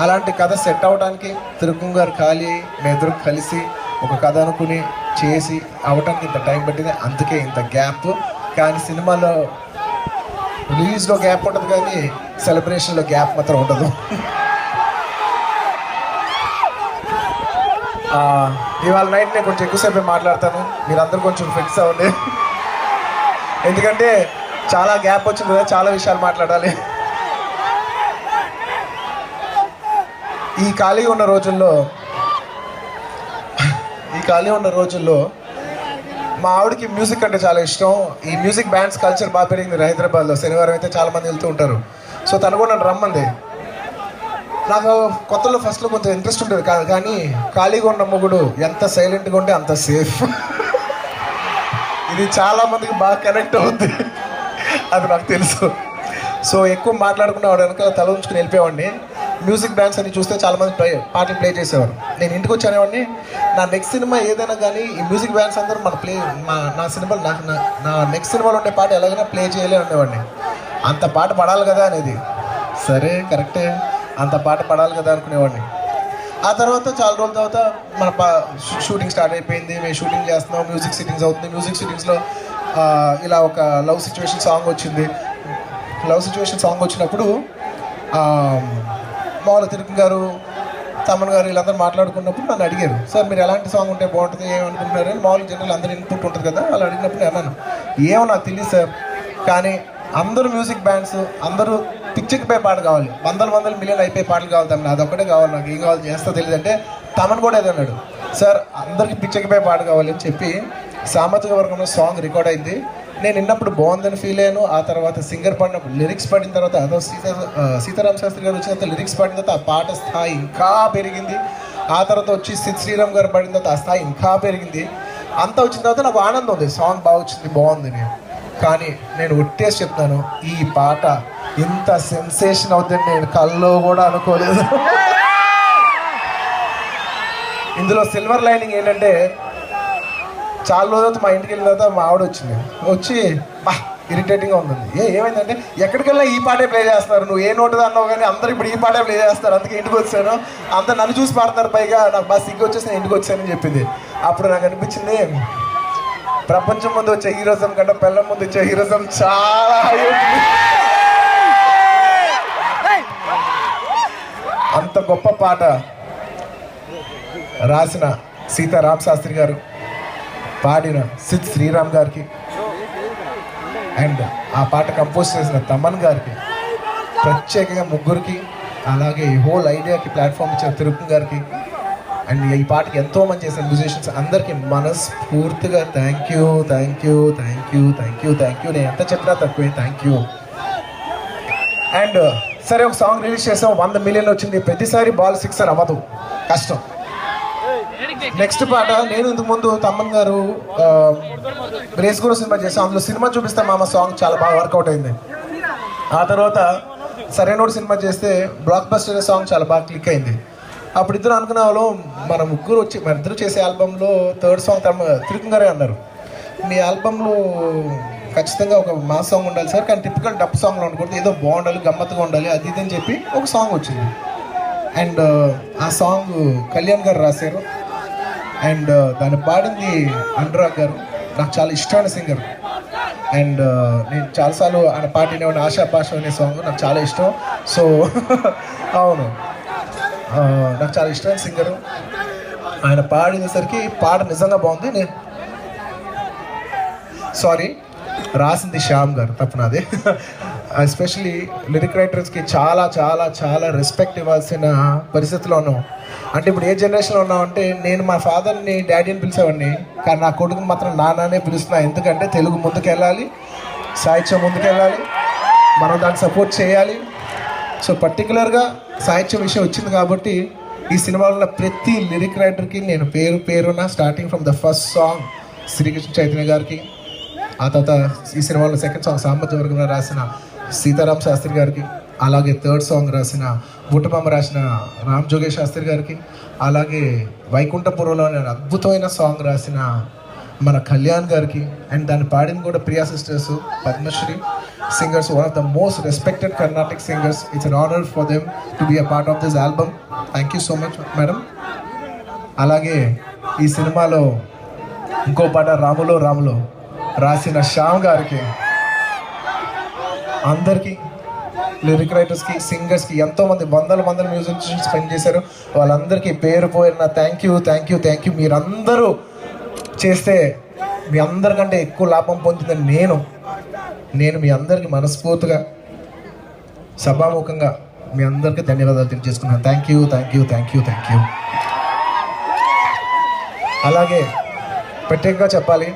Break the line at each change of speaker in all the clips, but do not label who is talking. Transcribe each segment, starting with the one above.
అలాంటి కథ సెట్ అవడానికి తిరుపతి గారు ఖాళీ మేమిద్దరు కలిసి ఒక కథ అనుకుని చేసి అవటానికి ఇంత టైం పట్టింది, అందుకే ఇంత గ్యాప్. కానీ సినిమాలో రిలీజ్లో గ్యాప్ ఉంటుంది కానీ సెలబ్రేషన్లో గ్యాప్ మాత్రం ఉండదు. ఇవాళ నైట్ నేను కొంచెం ఎక్కువసేపు మాట్లాడతాను, మీరందరూ కొంచెం ఫిక్స్ అవ్వండి. ఎందుకంటే చాలా గ్యాప్ వచ్చింది కదా, చాలా విషయాలు మాట్లాడాలి. ఈ ఖాళీగా ఉన్న రోజుల్లో మా ఆవిడకి మ్యూజిక్ అంటే చాలా ఇష్టం. ఈ మ్యూజిక్ బ్యాండ్స్ కల్చర్ బాగా పెరిగింది హైదరాబాద్లో. శనివారం అయితే చాలామంది వెళ్తూ ఉంటారు. సో తను కూడా నన్ను రమ్మంది. నాకు కొత్తలో ఫస్ట్లో కొంచెం ఇంట్రెస్ట్ ఉంటుంది కాదు, కానీ ఖాళీగా ఉన్న మొగుడు ఎంత సైలెంట్గా ఉంటే అంత సేఫ్. ఇది చాలామందికి బాగా కనెక్ట్ అవుతుంది, అది నాకు తెలుసు. సో ఎక్కువ మాట్లాడుకున్న వాడు వెనకాల తల ఉంచుకుని వెళ్ళిపోయేవాడిని. మ్యూజిక్ బ్యాండ్స్ అని చూస్తే చాలామంది పాటలు ప్లే చేసేవారు. నేను ఇంటికి వచ్చేవాడిని, నా నెక్స్ట్ సినిమా ఏదైనా కానీ ఈ మ్యూజిక్ బ్యాండ్స్ అందరూ నా సినిమాలు నా నెక్స్ట్ సినిమాలో ఉండే పాట ఎలాగైనా ప్లే చేయలే ఉండేవాడిని. అంత పాట పడాలి కదా అనేది. సరే కరెక్టే, అంత పాట పడాలి కదా అనుకునేవాడిని. ఆ తర్వాత చాలా రోజుల తర్వాత మన షూటింగ్ స్టార్ట్ అయిపోయింది. మేము షూటింగ్ చేస్తున్నాం, మ్యూజిక్ సిట్టింగ్స్ అవుతుంది. మ్యూజిక్ సిట్టింగ్స్లో ఇలా ఒక లవ్ సిచ్యువేషన్ సాంగ్ వచ్చింది. లవ్ సిచ్యువేషన్ సాంగ్ వచ్చినప్పుడు మామూలు తిరుపతి గారు, తమన్ గారు వీళ్ళందరూ మాట్లాడుకున్నప్పుడు నన్ను అడిగారు, సార్ మీరు ఎలాంటి సాంగ్ ఉంటే బాగుంటుంది ఏమనుకుంటున్నారు అని. మామూలు జనరల్ అందరూ ఇన్పుట్ ఉంటుంది కదా, అలా అడిగినప్పుడు నేను అన్నాను, ఏమో నాకు తెలియదు సార్, కానీ అందరూ మ్యూజిక్ బ్యాండ్స్ అందరూ పిచ్చెక్కిపోయే పాట కావాలి, వందల మిలియన్ అయిపోయే పాటలు కావాలి తమను, అదొక్కటే కావాలి, నాకు ఏం కావాలి చేస్తా తెలియదు అంటే తమన్ కూడా ఏదో అన్నాడు, సార్ అందరికీ పిచ్చెక్కిపోయే పాట కావాలి అని చెప్పి సామాజిక వర్గంలో సాంగ్ రికార్డ్ అయింది. నేను విన్నప్పుడు బాగుందని ఫీల్ అయ్యాను. ఆ తర్వాత సింగర్ పాడినప్పుడు లిరిక్స్ పాడిన తర్వాత అదో సీతారామ శాస్త్రి గారు వచ్చిన తర్వాత లిరిక్స్ పాడిన తర్వాత ఆ పాట స్థాయి ఇంకా పెరిగింది. ఆ తర్వాత వచ్చి సిద్ శ్రీరామ్ గారు పాడిన తర్వాత ఆ స్థాయి ఇంకా పెరిగింది. అంతా వచ్చిన తర్వాత నాకు ఆనందం ఉంది, సాంగ్ బాగా వచ్చింది, బాగుంది. కానీ నేను ఒట్టేసి చెప్తాను, ఈ పాట ఇంత సెన్సేషన్ అవుతుంది నేను కల్లో కూడా అనుకోలేదు. ఇందులో సిల్వర్ లైనింగ్ ఏంటంటే, చాలా రోజులు మా ఇంటికి వెళ్ళిన తర్వాత మా ఆవిడ వచ్చి ఇరిటేటింగ్గా ఉంటుంది. ఏమైందంటే ఎక్కడికి వెళ్ళినా ఈ పాటే ప్లే చేస్తారు, నువ్వు ఏ నోటు అన్నావు కానీ అందరూ ఇప్పుడు ఈ పాటే ప్లే చేస్తారు, అందుకే ఇంటికి వచ్చాను, అందరు నన్ను చూసి పాడతారు, పైగా నాకు బాగా సిగ్గు వచ్చేసి నేను ఇంటికి వచ్చానని చెప్పింది. అప్పుడు నాకు అనిపించింది, ప్రపంచం ముందు వచ్చే హీరోజం కంటే పిల్లల ముందు వచ్చే హీరోజం చాలా హై ఉంటుంది. అంత గొప్ప పాట రాసిన సీతారామ శాస్త్రి గారు, పాడిన సిద్ శ్రీరామ్ గారికి, అండ్ ఆ పాట కంపోజ్ చేసిన తమన్ గారికి, ప్రత్యేకంగా ముగ్గురికి, అలాగే ఈ హోల్ ఐడియాకి ప్లాట్ఫామ్ ఇచ్చిన తిరుపతి గారికి, అండ్ ఈ పాటకి ఎంతోమంది చేసిన మ్యూజిషియన్స్ అందరికీ మనస్ఫూర్తిగా థ్యాంక్ యూ. నేను ఎంత చెప్పినా తక్కువే, థ్యాంక్ యూ. అండ్ సరే, ఒక సాంగ్ రిలీజ్ చేసాం, 100 మిలియన్ వచ్చింది. ప్రతిసారి బాల్ సిక్సర్ అవ్వదు, కష్టం. నెక్స్ట్ పాట నేను ఇంతకు ముందు తమ్మన్ గారు రేస్ గురు సినిమా చేసాం, అందులో సినిమా చూపిస్తే మామ సాంగ్ చాలా బాగా వర్కౌట్ అయింది. ఆ తర్వాత సరైనోడు సినిమా చేస్తే బ్లాక్ బస్టర్ సాంగ్ చాలా బాగా క్లిక్ అయింది. అప్పుడు ఇద్దరు అనుకునే వాళ్ళు, మన ఇద్దరు చేసే ఆల్బంలో థర్డ్ సాంగ్ తిరుపతి గారే అన్నారు, మీ ఆల్బంలో ఖచ్చితంగా ఒక మా సాంగ్ ఉండాలి సార్, కానీ టిపికల్ డప్ సాంగ్లో ఉండకూడదు, ఏదో బాగుండాలి, గమ్మత్తుగా ఉండాలి, అది ఇది అని చెప్పి ఒక సాంగ్ వచ్చింది. అండ్ ఆ సాంగ్ కళ్యాణ్ గారు రాశారు, అండ్ దాన్ని పాడింది అనురాగ్ గారు, నాకు చాలా ఇష్టమైన సింగర్. అండ్ నేను చాలాసార్లు ఆయన పాడిన ఆశా భాష అనే సాంగ్ నాకు చాలా ఇష్టం. సో అవును, నాకు చాలా ఇష్టమైన సింగరు. ఆయన పాడినసరికి పాట నిజంగా బాగుంది. రాసింది శ్యామ్ గారు, తప్పు నాదే. ఎస్పెషలీ లిరిక్ రైటర్స్కి చాలా చాలా చాలా రెస్పెక్ట్ ఇవ్వాల్సిన పరిస్థితిలో ఉన్నాం. అంటే ఇప్పుడు ఏ జనరేషన్లో ఉన్నామంటే, నేను మా ఫాదర్ని డాడీ అని పిలిచేవాడిని, కానీ నా కొడుకుని మాత్రం నాన్ననే పిలుస్తున్నా. ఎందుకంటే తెలుగు ముందుకెళ్ళాలి, సాహిత్యం ముందుకెళ్ళాలి, మనం దాన్ని సపోర్ట్ చేయాలి. సో పర్టికులర్గా సాహిత్యం విషయం వచ్చింది కాబట్టి ఈ సినిమాలో ఉన్న ప్రతి లిరిక్ రైటర్కి నేను పేరున starting from the first song Srikrishna Chaitanya గారికి, ఆ తర్వాత ఈ సినిమాలో సెకండ్ సాంగ్ సామాజిక వర్గంలో రాసిన సీతారామ శాస్త్రి గారికి, అలాగే థర్డ్ సాంగ్ రాసిన బుట్టబొమ్మ రాసిన రామ్ జోగేష్ శాస్త్రి గారికి, అలాగే వైకుంఠపురంలో అద్భుతమైన సాంగ్ రాసిన మన కళ్యాణ్ గారికి, అండ్ దాన్ని పాడింది కూడా Priya sisters, Padmashri singers, one of the most respected Carnatic singers. It's an honour for them to be a part of this album. Thank you so much madam. అలాగే ఈ సినిమాలో ఇంకో పాట రాములో రాములో రాసిన శ్యామ్ గారికి, అందరికీ లిరిక్ రైటర్స్కి, సింగర్స్కి, ఎంతోమంది వందల మ్యూజిషియన్స్ స్పెండ్ చేశారు. వాళ్ళందరికీ పేరు పోయిన థ్యాంక్ యూ. మీరందరూ చేస్తే మీ అందరికంటే ఎక్కువ లాభం పొందిందని నేను మీ అందరికీ మనస్ఫూర్తిగా సభాముఖంగా మీ అందరికీ ధన్యవాదాలు తెలియజేసుకున్నాను. Thank you. అలాగే ప్రత్యేకంగా చెప్పాలి,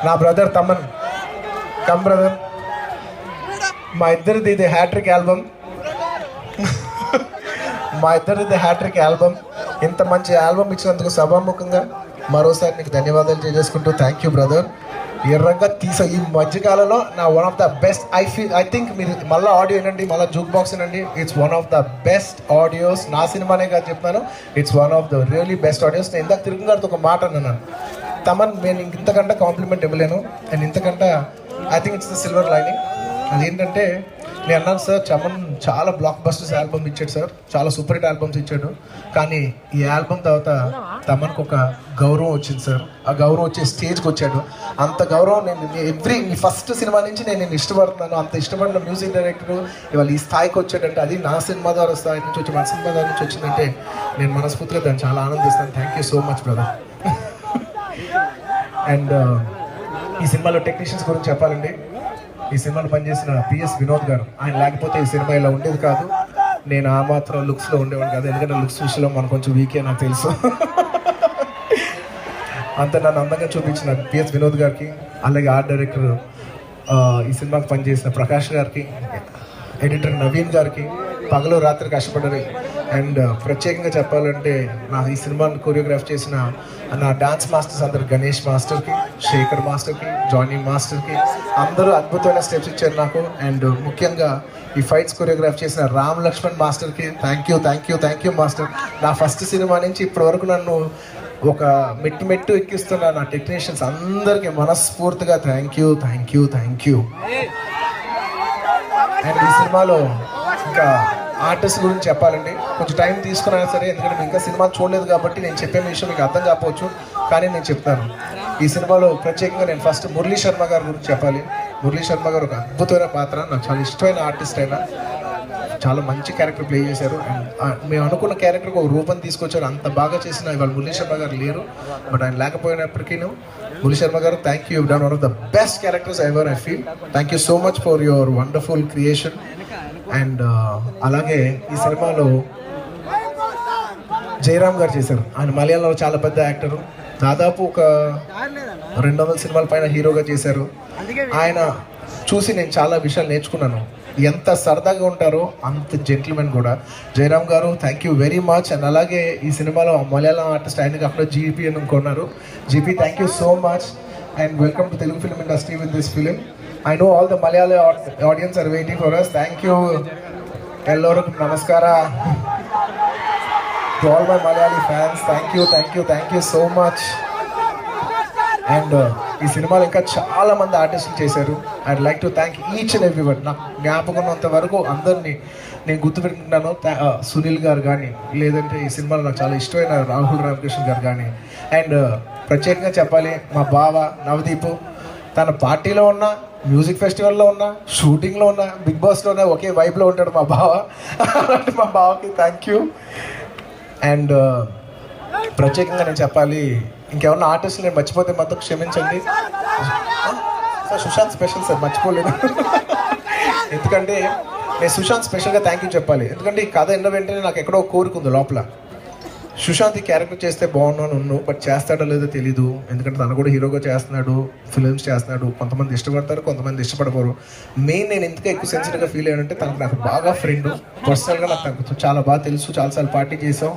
నా బ్రదర్ తమన్, కమ్ బ్రదర్, మా ఇద్దరిది ఇది హ్యాట్రిక్ ఆల్బమ్. ఇంత మంచి ఆల్బమ్ ఇచ్చినందుకు సభాముఖంగా మరోసారి నీకు ధన్యవాదాలు తెలియజేసుకుంటూ థ్యాంక్ యూ బ్రదర్. ఎర్రగా తీసా ఈ మధ్యకాలంలో నా one of the best I think మీరు మళ్ళీ ఆడియో వినండి, మళ్ళీ జూక్ బాక్స్ వినండి. It's one of the best audios. నా సినిమానే కాదు చెప్తాను, it's one of the really best audios. నేను ఇందాక తిరుగు గారితో ఒక మాట అన్నాను, తమన్ నేను ఇంతకంటే కాంప్లిమెంట్ ఇవ్వలేను, అండ్ ఇంతకంటే I think it's the silver lining. అదేంటంటే నేను అన్నాను సార్, చమన్ చాలా బ్లాక్ బస్టర్స్ ఆల్బమ్ ఇచ్చాడు సార్, చాలా సూపర్ హిట్ ఆల్బమ్స్ ఇచ్చాడు, కానీ ఈ ఆల్బమ్ తర్వాత తమన్కి ఒక గౌరవం వచ్చింది సార్. ఆ గౌరవం వచ్చే స్టేజ్కి వచ్చాడు. అంత గౌరవం నీ ఫస్ట్ సినిమా నుంచి నేను ఇష్టపడుతున్నాను. అంత ఇష్టపడిన మ్యూజిక్ డైరెక్టర్ ఇవాళ ఈ స్థాయికి వచ్చాడంటే అది నా సినిమా ద్వారా స్థాయి నుంచి వచ్చి, మన సినిమా ద్వారా నుంచి వచ్చిందంటే నేను మనస్ఫూర్తిగా దాన్ని చాలా ఆనందిస్తాను. Thank you so much brother. And ఈ సినిమాలో టెక్నీషియన్స్ గురించి చెప్పాలండి. ఈ సినిమాలో పనిచేసిన పిఎస్ వినోద్ గారు, ఆయన లేకపోతే ఈ సినిమా ఇలా ఉండేది కాదు. నేను ఆ మాత్రం లుక్స్లో ఉండేవాడు కాదు, ఎందుకంటే లుక్స్ విషయంలో మనం కొంచెం వీకే నాకు తెలుసు. అంత నన్ను అందంగా చూపించిన పిఎస్ వినోద్ గారికి, అలాగే ఆర్ట్ డైరెక్టర్ ఈ సినిమాకి పనిచేసిన ప్రకాష్ గారికి, ఎడిటర్ నవీన్ గారికి, పగలు రాత్రి కష్టపడ్డారు. అండ్ ప్రత్యేకంగా చెప్పాలంటే ఈ సినిమాని కొరియోగ్రాఫ్ చేసిన నా డాన్స్ మాస్టర్స్ అందరు, గణేష్ మాస్టర్కి, శేఖర్ మాస్టర్కి, జానీ మాస్టర్కి, అందరూ అద్భుతమైన స్టెప్స్ ఇచ్చారు నాకు. అండ్ ముఖ్యంగా ఈ ఫైట్స్ కొరియోగ్రాఫ్ చేసిన రామ్ లక్ష్మణ్ మాస్టర్కి థ్యాంక్ యూ మాస్టర్. నా ఫస్ట్ సినిమా నుంచి ఇప్పటి వరకు నన్ను ఒక మెట్టు ఎక్కిస్తున్న నా టెక్నీషియన్స్ అందరికీ మనస్ఫూర్తిగా థ్యాంక్ యూ. అండ్ ఈ సినిమాలో ఇంకా ఆర్టిస్ట్ గురించి చెప్పాలండి, కొంచెం టైం తీసుకున్నా సరే, ఎందుకంటే మీకు ఇంకా సినిమా చూడలేదు కాబట్టి నేను చెప్పే విషయం మీకు అర్థం కాకపోవచ్చు, కానీ నేను చెప్తాను. ఈ సినిమాలో ప్రత్యేకంగా నేను ఫస్ట్ మురళీ శర్మ గారి గురించి చెప్పాలి. మురళీ శర్మ గారు ఒక అద్భుతమైన పాత్ర, నాకు చాలా ఇష్టమైన ఆర్టిస్ట్ అయినా, చాలా మంచి క్యారెక్టర్ ప్లే చేశారు. అండ్ మేము అనుకున్న క్యారెక్టర్కి ఒక రూపం తీసుకొచ్చారు. అంత బాగా చేసిన ఇవాళ మురళీ శర్మ గారు లేరు, బట్ ఆయన లేకపోయినప్పటికీ మురళీ శర్మ గారు thank you done one of the best characters ever I feel. Thank you so much for your wonderful creation. And అలాగే ఈ సినిమాలో జయరామ్ గారు చేశారు. ఆయన మలయాళంలో చాలా పెద్ద యాక్టరు, దాదాపు ఒక 200 సినిమాల పైన హీరోగా చేశారు. ఆయన చూసి నేను చాలా విషయాలు నేర్చుకున్నాను. ఎంత సరదాగా ఉంటారో అంత జెంటిల్మెన్ కూడా. జయరామ్ గారు thank you very much. And అలాగే ఈ సినిమాలో మలయాళం ఆర్టిస్ట్ ఆయన కాకుండా జీపీ అని కొన్నారు. GP thank you so much and welcome to Telugu film industry with this film. I know all the Malayali audience are waiting for us. Thank you. Elloru namaskara. To all my Malayali fans, thank you so much. And ఈ సినిమాలో ఇంకా చాలా మంది ఆర్టిస్టులు చేశారు. I'd like to thank each and every one. నాకు జ్ఞాపకం ఉన్నంత వరకు అందరినీ నేను గుర్తుపెట్టుకుంటాను. సునీల్ గారు కానీ, లేదంటే ఈ సినిమాలో నాకు చాలా ఇష్టమైన రాహుల్ రామకృష్ణ గారు కానీ. అండ్ ప్రత్యేకంగా చెప్పాలి, మా బావ నవదీప్, తన పార్టీలో ఉన్న, మ్యూజిక్ ఫెస్టివల్లో ఉన్న, షూటింగ్లో ఉన్న, బిగ్ బాస్లో ఉన్న ఒకే వైబ్లో ఉంటాడు మా బావ. అలాంటి మా బావకి థ్యాంక్ యూ. అండ్ ప్రత్యేకంగా నేను చెప్పాలి, ఇంకేమన్నా ఆర్టిస్టులు నేను మర్చిపోతే మాత్రం క్షమించండి సార్. సుశాంత్ స్పెషల్ సార్, మర్చిపోలేదు. ఎందుకంటే నేను సుశాంత్ స్పెషల్గా థ్యాంక్ యూ చెప్పాలి. ఎందుకంటే ఈ కథ ఎన్న వెంటనే నాకు ఎక్కడో కోరిక ఉంది లోపల, సుశాంత్ ఈ క్యారెక్టర్ చేస్తే బాగున్నాను, బట్ చేస్తాడో లేదో తెలీదు. ఎందుకంటే తను కూడా హీరోగా చేస్తున్నాడు, ఫిలిమ్స్ చేస్తున్నాడు. కొంతమంది ఇష్టపడతారు, కొంతమంది ఇష్టపడతారు. మెయిన్ నేను ఎందుకు ఎక్కువ సెన్సిటివ్గా ఫీల్ అయ్యానంటే తనకు నాకు బాగా ఫ్రెండ్, పర్సనల్గా నాకు తనకు చాలా బాగా తెలుసు, చాలాసార్లు పార్టీ చేసాం.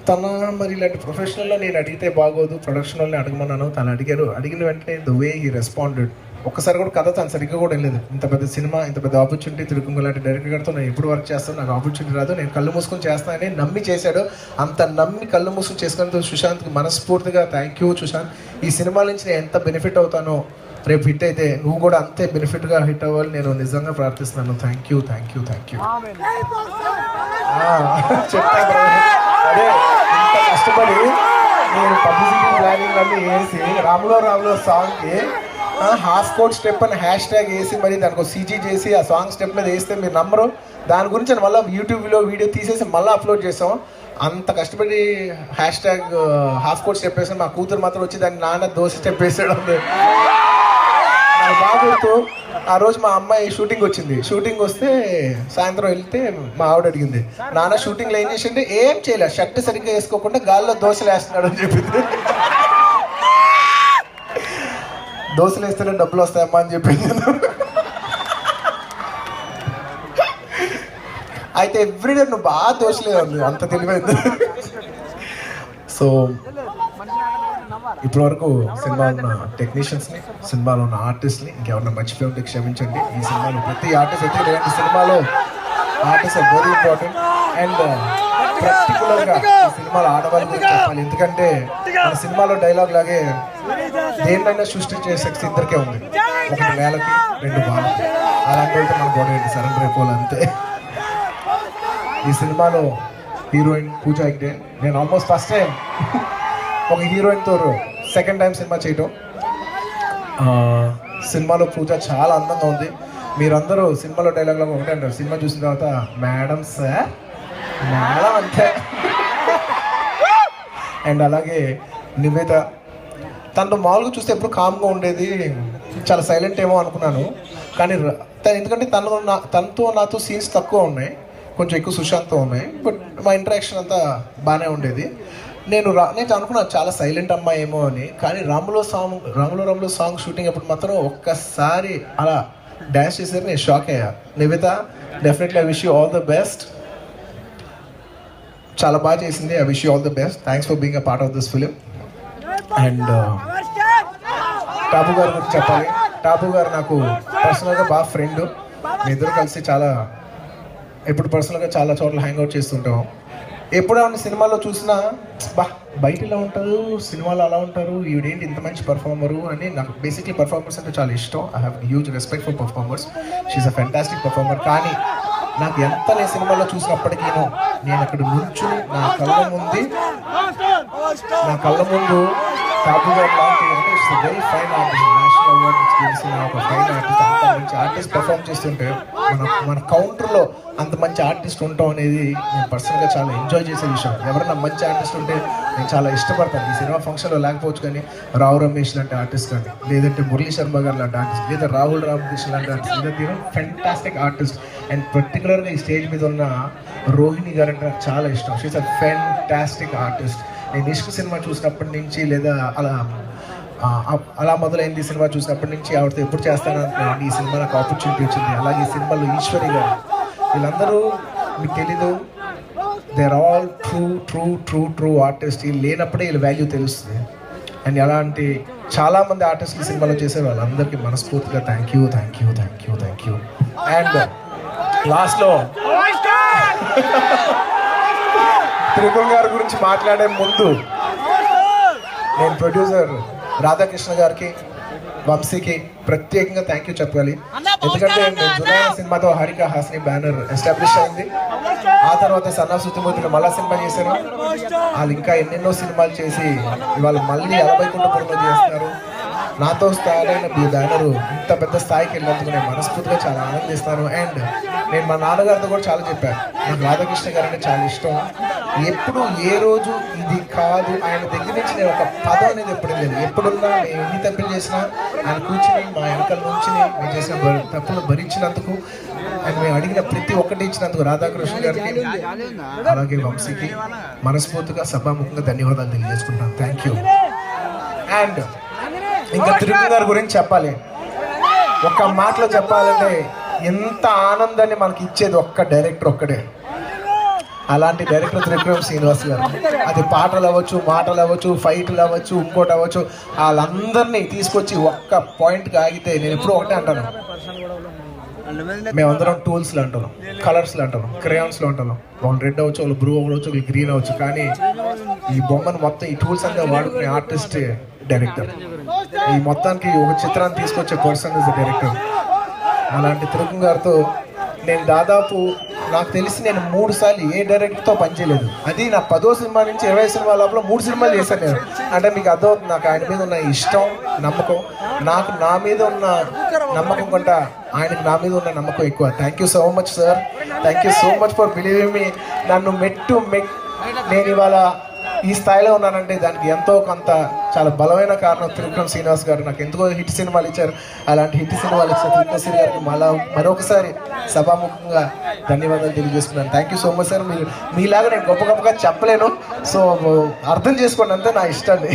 తన మరి ఇలాంటి ప్రొఫెషనల్లో నేను అడిగితే బాగోదు, ప్రొడక్షన్ వాళ్ళని అడగమన్నాను. తను అడిగిన వెంటనే ద వే హీ రెస్పాండెడ్ ఒక్కసారి కూడా కథ తను సరిగ్గా కూడా వెళ్ళలేదు. ఇంత పెద్ద సినిమా, ఇంత పెద్ద ఆపర్చునిటీ తిరుగుంగ లాంటి డైరెక్టర్ గారితో నేను ఎప్పుడు వర్క్ చేస్తాను, నాకు ఆపర్చునిటీ రాదు, నేను కళ్ళు మూసుకొని చేస్తానని నమ్మి చేశాడు. అంత నమ్మి కళ్ళు మూసుకొని చేసుకున్నందుకు సుశాంత్కి మనస్ఫూర్తిగా థ్యాంక్ యూ సుశాంత్. ఈ సినిమా నుంచి నేను ఎంత బెనిఫిట్ అవుతానో, రేపు హిట్ అయితే నువ్వు కూడా అంతే బెనిఫిట్గా హిట్ అవ్వాలి నేను నిజంగా ప్రార్థిస్తున్నాను. Thank you thank you thank you. చెప్తాను అదే, ఇంత కష్టపడి నేను పబ్లిసిటీ ప్లానింగ్ అన్నీ వేసి రాములో సాంగ్కి హాఫ్ కోట్ స్టెప్ అని హ్యాష్ ట్యాగ్ వేసి మరి దానికి సీజీ చేసి ఆ సాంగ్ స్టెప్ మీద వేస్తే మీరు నమ్మరు. దాని గురించి మళ్ళీ యూట్యూబ్లో వీడియో తీసేసి మళ్ళీ అప్లోడ్ చేసాం. అంత కష్టపడి hash tag half coat step వేసాను. మా కూతురు మాత్రం వచ్చి దాన్ని నాన్న దోశ స్టెప్ వేసాడు. బాగుతూ ఆ రోజు మా అమ్మాయి షూటింగ్ వచ్చింది. షూటింగ్ వస్తే సాయంత్రం వెళ్తే మా ఆవిడ అడిగింది, నాన్న షూటింగ్లో ఏం చేసిండే? ఏం చేయలేదు, షర్ట్ సరిగ్గా వేసుకోకుండా గాల్లో దోశలు వేస్తున్నాడు అని చెప్పింది. దోశలు వేస్తేనే డబ్బులు వస్తాయమ్మా అని చెప్పింది. అయితే ఎవ్రీడే నువ్వు బాగా దోశలే ఉంది, అంత తెలివైంది. సో ఇప్పటివరకు సినిమాలో ఉన్న టెక్నీషియన్స్ని, సినిమాలో ఉన్న ఆర్టిస్ట్ని ఇంకెవరన్నా మర్చిపోయి ఉంటే క్షమించండి. ఈ సినిమాలో ప్రతి ఆర్టిస్ట్ అయితే ఇలాంటి సినిమాలో artist are very important. And పర్టికులర్గా ఈ సినిమాలో ఆడవాళ్ళ గురించి చెప్పాలి. ఎందుకంటే మన సినిమాలో డైలాగ్ లాగే దేన్నైనా సృష్టించే శక్తి ఇద్దరికే ఉంది. ఒకటి వేలకి, రెండు బాలకి. అలాంటి అయితే మన గొడవ ఏంటి, సరెండర్ అయిపోవాలి అంతే. ఈ సినిమాలో హీరోయిన్ పూజా హెగ్డే. నేను ఆల్మోస్ట్ ఫస్ట్ టైం ఒక హీరోయిన్తో సెకండ్ టైం సినిమా చేయటం. సినిమాలో పూజ చాలా అందంగా ఉంది. మీరందరూ సినిమాలో డైలాగ్లో ఒకటే అంటారు, సినిమా చూసిన తర్వాత మేడం సార్ మేడం అంతే. అండ్ అలాగే నివేద, తనతో మామూలుగా చూస్తే ఎప్పుడు కామ్గా ఉండేది, చాలా సైలెంట్ ఏమో అనుకున్నాను. కానీ ఎందుకంటే తనతో నాతో సీన్స్ తక్కువ ఉన్నాయి, కొంచెం ఎక్కువ సుశాంత్తో ఉన్నాయి. బట్ మా ఇంటరాక్షన్ అంతా బాగానే ఉండేది. నేను అనుకున్నాను చాలా సైలెంట్ అమ్మాయి ఏమో అని. కానీ రాములో సాంగ్ షూటింగ్ అప్పుడు మాత్రం ఒక్కసారి అలా డ్యాన్స్ చేసేది నేను షాక్ అయ్యా. Nivetha, definitely I wish you all the best. చాలా బాగా చేసింది. I wish you all the best. Thanks for being a part of this film. And top గారి గురించి చెప్పాలి. టాపు గారు నాకు పర్సనల్గా బాగా ఫ్రెండ్. మీ ఇద్దరు కలిసి ఎప్పుడు పర్సనల్గా చాలా చోట్ల హ్యాంగ్అవుట్ చేస్తుంటాం. ఎప్పుడు ఆవిడ సినిమాలో చూసినా బయట ఇలా ఉంటారు, సినిమాలో అలా ఉంటారు, ఈవిడేంటి ఇంత మంచి పర్ఫార్మరు అని. నాకు బేసిక్లీ పర్ఫార్మర్స్ అంటే చాలా ఇష్టం. I have huge respect for performers. She's a fantastic performer. కానీ నాకు ఎంత నేను సినిమాలో చూసినప్పటికీ నేను అక్కడ నుంచుని నా కళ్ళ ముందు టాపు గారు లాంటి very fine artist, national award గెలిచిన ఒక ఫైన్ ఆర్టిస్ట్, అంత మంచి ఆర్టిస్ట్ పర్ఫామ్ చేస్తుంటే మన కౌంటర్లో అంత మంచి ఆర్టిస్ట్ ఉండటం అనేది నేను పర్సనల్గా చాలా ఎంజాయ్ చేసే విషయం. ఎవరైనా మంచి ఆర్టిస్ట్ ఉంటే నేను చాలా ఇష్టపడతాను. ఈ సినిమా ఫంక్షన్లో లేకపోవచ్చు కానీ రావు రమేష్ లాంటి ఆర్టిస్ట్ కానీ, లేదంటే మురళీ శర్మ గారు లాంటి ఆర్టిస్ట్, లేదా రాహుల్ రామకృష్ణ లాంటి ఆర్టిస్ట్, లేదా ఫెంటాస్టిక్ ఆర్టిస్ట్. అండ్ పర్టికులర్గా ఈ స్టేజ్ మీద ఉన్న రోహిణి గారు అంటే నాకు చాలా ఇష్టం. She's a fantastic artist. నేను ఇష్క్ సినిమా చూసినప్పటి నుంచి, లేదా అలా మొదలైంది సినిమా చూసినప్పటి నుంచి ఆవిడతో ఎప్పుడు చేస్తానని ఈ సినిమా నాకు ఆపర్చునిటీ వచ్చింది. అలాగే ఈ సినిమాలో ఈశ్వరి గారు, వీళ్ళందరూ మీకు తెలీదు, they are all true artist. వీళ్ళు లేనప్పుడే వీళ్ళ వాల్యూ తెలుస్తుంది. అండ్ అలాంటి చాలామంది ఆర్టిస్టులు సినిమాలో చేసే వాళ్ళందరికీ మనస్ఫూర్తిగా థ్యాంక్ యూ. అండ్ లాస్ట్లో త్రిపుల్ గారి గురించి మాట్లాడే ముందు నేను ప్రొడ్యూసర్ రాధాకృష్ణ గారికి, వంశీకి ప్రత్యేకంగా థ్యాంక్ యూ చెప్పాలి. ఎందుకంటే జునైనా సినిమాతో హరిక హాసిని బ్యానర్ ఎస్టాబ్లిష్ అయింది. ఆ తర్వాత సన్నా సుతిమూర్తిలో మళ్ళా సినిమా చేశారు. వాళ్ళు ఇంకా ఎన్నెన్నో సినిమాలు చేసి ఇవాళ మళ్ళీ 60 చేస్తున్నారు. నాతో స్టార్ట్ అయిన ఈ బ్యానరు ఇంత పెద్ద స్థాయికి వెళ్ళినందుకు నేను మనస్ఫూర్తిగా చాలా ఆనందిస్తాను. అండ్ నేను మా నాన్నగారితో కూడా చాలా చెప్పాను, నాకు రాధాకృష్ణ గారు అంటే చాలా ఇష్టం. ఎప్పుడు ఏ రోజు ఇది కాదు ఆయన దగ్గర నుంచి నేను ఒక పదం అనేది ఎప్పుడు లేదు. ఎప్పుడున్నా నేను ఎన్ని తప్పులు చేసినా ఆయన కూర్చుని మా వెనకాల నుంచి మేము చేసిన తప్పులు భరించినందుకు, అండ్ మేము అడిగిన ప్రతి ఒక్కటి ఇచ్చినందుకు రాధాకృష్ణ గారికి అలాగే వంశీకి మనస్ఫూర్తిగా సభాముఖంగా ధన్యవాదాలు తెలియజేసుకుంటాను. Thank you. అండ్ ఇంకా త్రిపుల్ గారి గురించి చెప్పాలి. ఒక్క మాటలో చెప్పాలంటే ఎంత ఆనందాన్ని మనకి ఇచ్చేది ఒక్క డైరెక్టర్ ఒక్కడే. అలాంటి డైరెక్టర్ త్రివిక్రమ్ శ్రీనివాస్ గారు. అది పాటలు అవ్వచ్చు, మాటలు అవ్వచ్చు, ఫైట్లు అవ్వచ్చు, ఇంకోటి అవ్వచ్చు, వాళ్ళందరినీ తీసుకొచ్చి ఒక్క పాయింట్కి ఆగితే నేను ఎప్పుడూ ఒకటే అంటాను, మేమందరం టూల్స్లో అంటాం, కలర్స్లో అంటాం, క్రేయాన్స్లో అంటాం. వాళ్ళు రెడ్ అవ్వచ్చు, వాళ్ళు బ్లూ అవ్వచ్చు, వాళ్ళు గ్రీన్ అవ్వచ్చు, కానీ ఈ బొమ్మను మొత్తం ఈ టూల్స్ అంతా వాడుకునే ఆర్టిస్ట్ డైరెక్టర్. ఈ మొత్తానికి ఒక చిత్రాన్ని తీసుకొచ్చే పర్సన్ ఇస్ డైరెక్టర్. అలాంటి త్రివిక్రమ్ గారితో నేను దాదాపు నాకు తెలిసి నేను 3 సార్లు ఏ డైరెక్టర్తో పనిచేయలేదు. అది నా 10వ సినిమా నుంచి 20 సినిమా లోపల 3 సినిమాలు చేశాను నేను. అంటే మీకు అర్థమవుతుంది నాకు ఆయన మీద ఉన్న ఇష్టం, నమ్మకం. నాకు నా మీద ఉన్న నమ్మకం కంటే ఆయనకు నా మీద ఉన్న నమ్మకం ఎక్కువ. Thank you so much sir, thank you so much for believing me. నన్ను నేను ఇవాళ ఈ స్థాయిలో ఉన్నానంటే దానికి ఎంతో కొంత చాలా బలమైన కారణం త్రివిక్రమ్ శ్రీనివాస్ గారు. నాకు ఎందుకో హిట్ సినిమాలు ఇచ్చారు. అలాంటి హిట్ సినిమాలు ఇచ్చిన త్రివిక్రమ్ శ్రీ గారికి మరొకసారి సభాముఖంగా ధన్యవాదాలు తెలియజేసుకున్నాను. Thank you so much sir. మీలాగా నేను గొప్పగా చెప్పలేను, సో అర్థం చేసుకోండి అంతే నా ఇష్టాన్ని.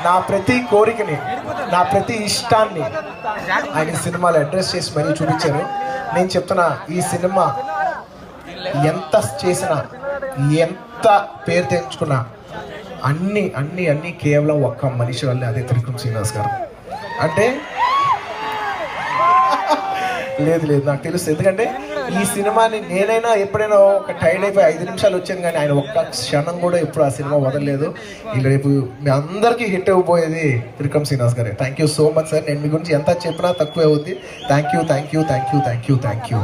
నా ప్రతి కోరికని, నా ప్రతి ఇష్టాన్ని ఆయన సినిమాలు అడ్రస్ చేసి మరీ చూపించారు. నేను చెప్తున్నా, ఈ సినిమా ఎంత చేసినా, ఎంత పేరు తెచ్చుకున్నా అన్నీ అన్నీ అన్నీ కేవలం ఒక్క మనిషి వల్లే, అదే త్రివిక్రమ్ శ్రీనివాస్ గారు. అంటే లేదు నాకు తెలుసు. ఎందుకంటే ఈ సినిమాని నేనైనా ఎప్పుడైనా ఒక టైర్డ్ అయిపోయి 5 నిమిషాలు వచ్చాను, కానీ ఆయన ఒక్క క్షణం కూడా ఎప్పుడు ఆ సినిమా వదలలేదు. ఇలా రేపు మీ అందరికీ హిట్ అయిపోయేది త్రివిక్రమ్ శ్రీనివాస్ గారే. Thank you so much sir. నేను మీ గురించి ఎంత చెప్పినా తక్కువే అవుద్ది. Thank you thank you thank you thank you thank you.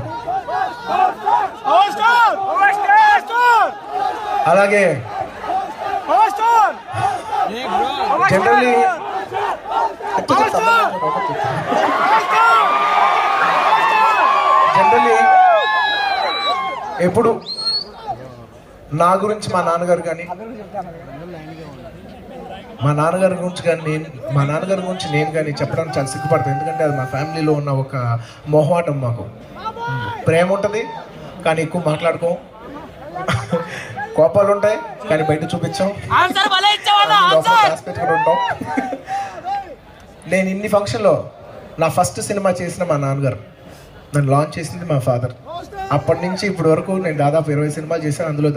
అలాగే జనరల్లీ ఎప్పుడు నా గురించి మా నాన్నగారు కానీ నేను కానీ చెప్పడానికి చాలా సిగ్గుపడతాను. ఎందుకంటే అది మా ఫ్యామిలీలో ఉన్న ఒక మొహమాటం. మాకు ప్రేమ ఉంటుంది కానీ ఎక్కువ మాట్లాడుకోం, కోపాలు ఉంటాయి కానీ బయట చూపించాం, ఉంటాం. నేను ఇన్ని ఫంక్షన్లో నా ఫస్ట్ సినిమా చేసిన మా నాన్నగారు, నన్ను లాంచ్ చేసింది మా ఫాదర్. అప్పటి నుంచి ఇప్పటి వరకు నేను దాదాపు 20 సినిమాలు చేశాను. అందులో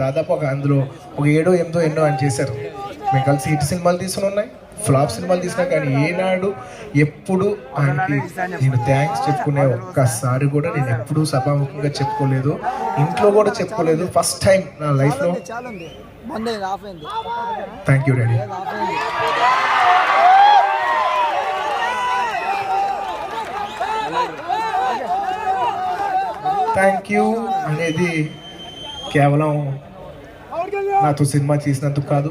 ఒక 7, 8 ఎన్నో ఆయన చేశారు. మేము కలిసి హిట్ సినిమాలు తీసుకుని ఉన్నాయి, ఫ్లాప్ సినిమాలు తీసినా, కానీ ఏనాడు ఎప్పుడు ఆయనకి నేను థ్యాంక్స్ చెప్పుకునే ఒక్కసారి కూడా నేను ఎప్పుడూ సభాముఖంగా చెప్పుకోలేదు, ఇంట్లో కూడా చెప్పుకోలేదు. ఫస్ట్ టైం నా లైఫ్లో. Thank you daddy. Thank you అనేది కేవలం నాతో సినిమా చేసినందుకు కాదు,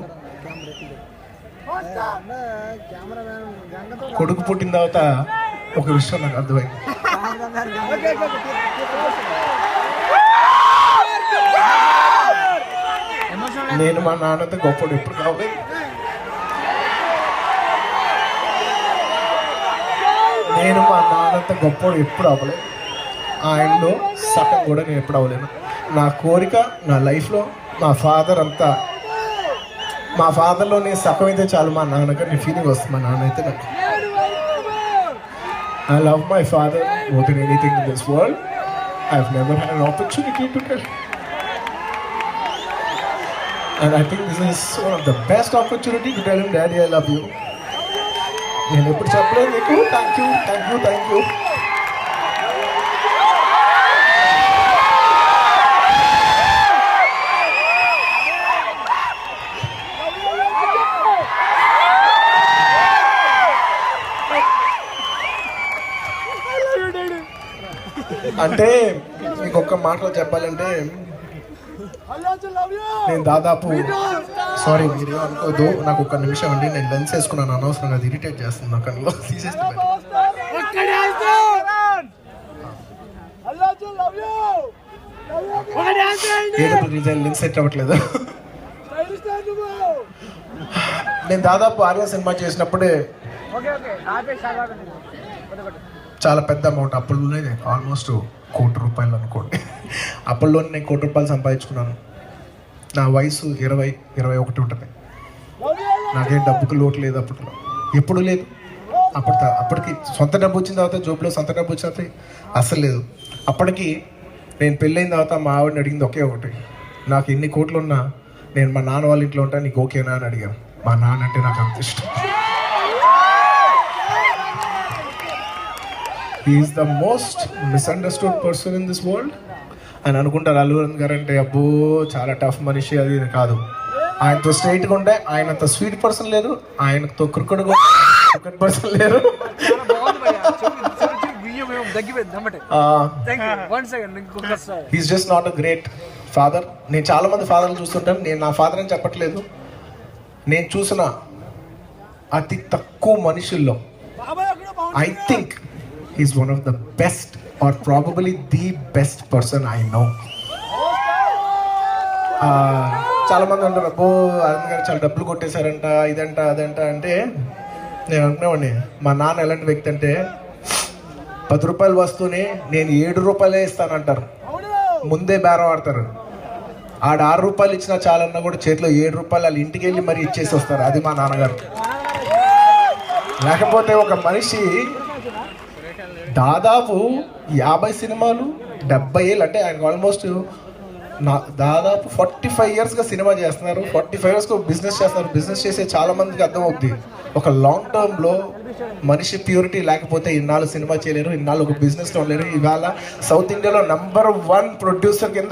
కొడుకు పుట్టిన తర్వాత ఒక విషయం నాకు అర్థమైంది. నేను మా నాన్నతో గొప్పడు ఎప్పుడు కావాలి, నేను మా నాన్నంత గొప్పడు ఎప్పుడు అవ్వలేదు, ఆయనలో సగం కూడా నేను ఎప్పుడు అవ్వలేను. నా కోరిక నా లైఫ్లో మా ఫాదర్లోనే సగం అయితే చాలు, మా నాన్నగారు నీ ఫీలింగ్ వస్తుంది. మా నాన్న అయితే నాకు I love my father more than anything in this world. I've never had an opportunity to tell him. And I think this is one of the best opportunity to tell him, Daddy, I love you. నేను ఎప్పుడు చెప్పలేదు నీకు thank you thank you thank you. అంటే మీకు ఒక్క మాటలో చెప్పాలంటే నేను దాదాపు సారీ మీరు అనుకోదు, నాకు ఒక్క నిమిషం అండి, నేను లెన్స్ వేసుకున్నాను అనవసరంగా, అది ఇరిటేట్ చేస్తుంది నాకు. అందులో తీసేస్తాను. లెన్స్ సెట్ అవ్వట్లేదు. నేను దాదాపు ఆర్య సినిమా చేసినప్పుడే చాలా పెద్ద అమౌంట్, అప్పుల్లోనే ఆల్మోస్ట్ ₹1,00,00,000 అనుకోండి. అప్పుల్లోనే నేను ₹1,00,00,000 సంపాదించుకున్నాను. నా వయసు 20-21 ఉంటుంది. నాకేం డబ్బుకు లోటు లేదు, అప్పట్లో ఎప్పుడు లేదు. అప్పటికి సొంత డబ్బు వచ్చిన తర్వాత, జోబులో సొంత డబ్బు వచ్చిన తర్వాత అస్సలు లేదు. అప్పటికి నేను పెళ్ళైన తర్వాత మా ఆవిడని అడిగింది ఒకే ఒకటి, నాకు ఎన్ని కోట్లు ఉన్నా నేను మా నాన్న వాళ్ళ ఇంట్లో ఉంటాను, నీకు ఓకేనా అని అడిగాను. మా నాన్న అంటే నాకు అంత ఇష్టం. He's the most misunderstood person in this world అని అనుకుంటారు. అల్లు అరవింద్ గారు అంటే అబ్బో చాలా టఫ్ మనిషి, అది ఇది కాదు. ఆయనతో స్ట్రైట్గా ఉంటే ఆయనంత స్వీట్ పర్సన్ లేరు, ఆయనతో క్రికెట్ పర్సన్ లేరు. He's just not a great father. నేను చాలా మంది ఫాదర్లు చూస్తుంటాను, నేను నా ఫాదర్ అని చెప్పట్లేదు. నేను చూసిన అతి తక్కువ మనుషుల్లో I think he's one of the best or probably the best person I know. చాలా మంది అంటారు అబ్బో అరవింద్ గారు చాలా డబ్బులు కొట్టేశారంట, ఇదంట అదంట అంటే నేను అనుకునేవాడిని, మా నాన్న ఎలాంటి వ్యక్తి అంటే 10 రూపాయల వస్తువుని నేను 7 రూపాయలే ఇస్తానంటారు, ముందే బేరం ఆడతారు. ఆడ 6 రూపాయలు ఇచ్చినా చాలన్నా కూడా చేతిలో 7 రూపాయలు వాళ్ళ ఇంటికి వెళ్ళి మరీ ఇచ్చేసి వస్తారు. అది మా నాన్నగారు. లేకపోతే ఒక మనిషి దాదాపు 50 సినిమాలు 70 ఏళ్ళు అంటే ఆయన ఆల్మోస్ట్ దాదాపు 45 ఇయర్స్గా సినిమా చేస్తున్నారు, 45 ఇయర్స్గా బిజినెస్ చేస్తున్నారు. బిజినెస్ చేసే చాలా మందికి అర్థమవుద్ది, ఒక లాంగ్ టర్మ్లో మనిషి ప్యూరిటీ లేకపోతే ఇన్నాళ్ళు సినిమా చేయలేరు, ఇన్నాళ్ళు ఒక బిజినెస్లో ఉండలేరు. ఇవాళ సౌత్ ఇండియాలో నంబర్ 1 ప్రొడ్యూసర్ కింద